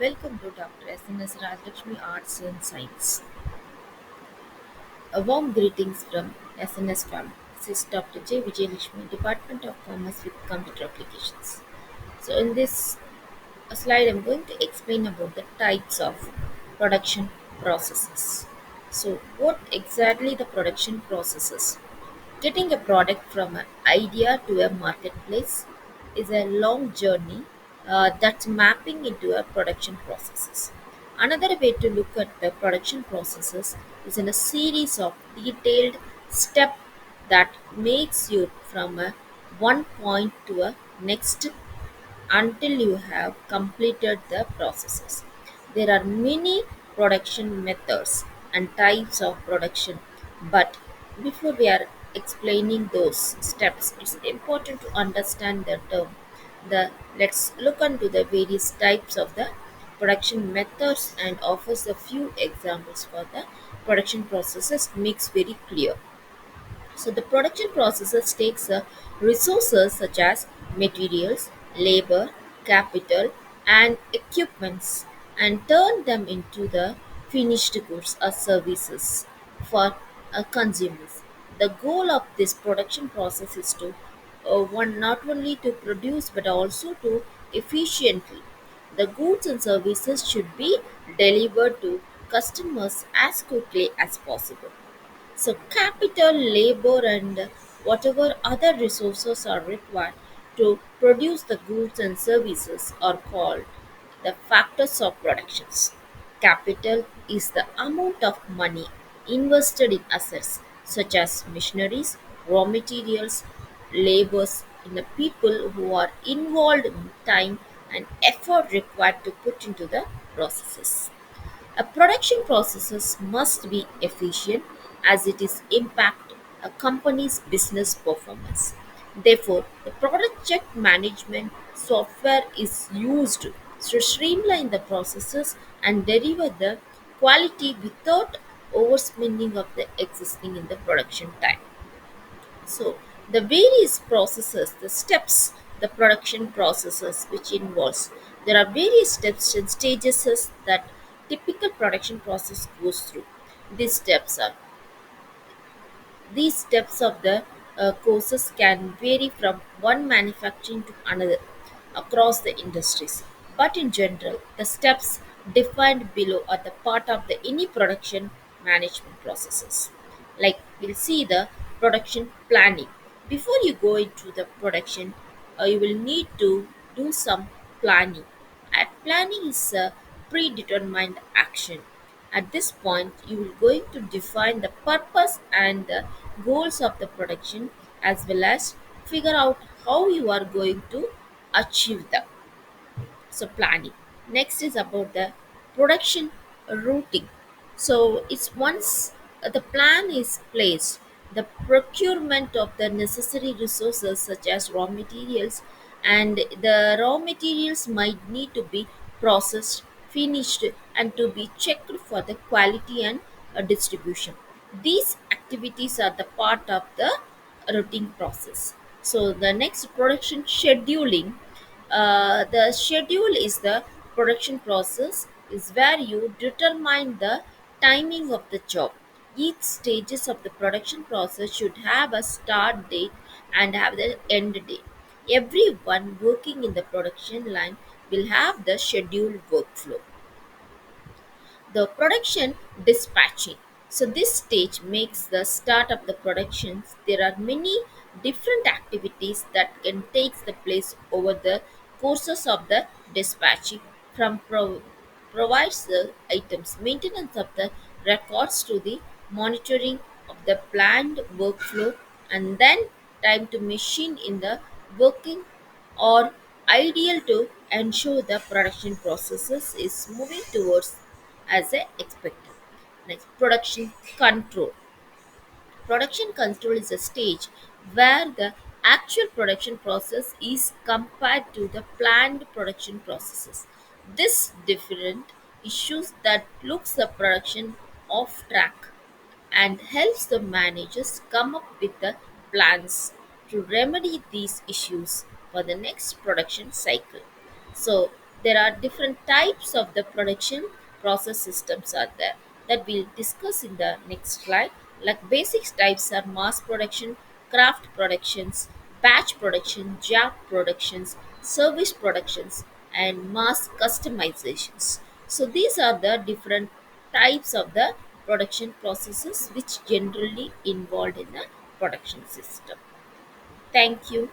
Welcome to Dr. S.N.S. Rajlakshmi Arts and Science. A warm greetings from SNS family. This is Dr. J. Vijayalakshmi, Department of Commerce with Computer Applications. So, in this slide, I'm going to explain about the types of production processes. So, what exactly the production processes? Getting a product from an idea to a marketplace is a long journey that's mapping into a production processes. Another way to look at the production processes is in a series of detailed step that makes you from a one point to a next until you have completed the processes. There are many production methods and types of production, but before we are explaining those steps, it's important to understand the term. The let's look into the various types of the production methods and offers a few examples for the production processes makes very clear. So the production processes takes resources such as materials, labor, capital, and equipments and turn them into the finished goods or services for consumers. The goal of this production process is to one not only to produce but also to efficiently. The goods and services should be delivered to customers as quickly as possible. So, capital, labor, and whatever other resources are required to produce the goods and services are called the factors of productions. Capital is the amount of money invested in assets such as machineries, raw materials, labors, in the people who are involved in time and effort required to put into the processes. A production processes must be efficient as it is impact a company's business performance. Therefore, the project management software is used to streamline the processes and deliver the quality without overspending of the existing in the production time. So the various processes, the steps, the production processes which involves there are various steps and stages that typical production process goes through. These steps are these steps of the courses can vary from one manufacturing to another across the industries. But in general, the steps defined below are the part of the any production management processes. Like we'll see the production planning. Before you go into the production, you will need to do some planning. And planning is a predetermined action. At this point, you will going to define the purpose and the goals of the production as well as figure out how you are going to achieve them. So planning. Next is about the production routing. So it's once the plan is placed, the procurement of the necessary resources such as raw materials and the raw materials might need to be processed, finished and to be checked for the quality and distribution. These activities are the part of the routing process. So the next production scheduling, the schedule is the production process is where you determine the timing of the job. Each stages of the production process should have a start date and have the end date. Everyone working in the production line will have the scheduled workflow. The production dispatching. So this stage makes the start of the productions. There are many different activities that can take the place over the courses of the dispatching from provides the items, maintenance of the records to the monitoring of the planned workflow and then time to machine in the working or ideal to ensure the production processes is moving towards as expected. Next, production control. Production control is a stage where the actual production process is compared to the planned production processes. This different issues that looks the production off track and helps the managers come up with the plans to remedy these issues for the next production cycle. So there are different types of the production process systems are there that we'll discuss in the next slide. Like basic types are mass production, craft productions, batch production, job productions, service productions, and mass customizations. So these are the different types of the production processes which generally involved in the production system. Thank you.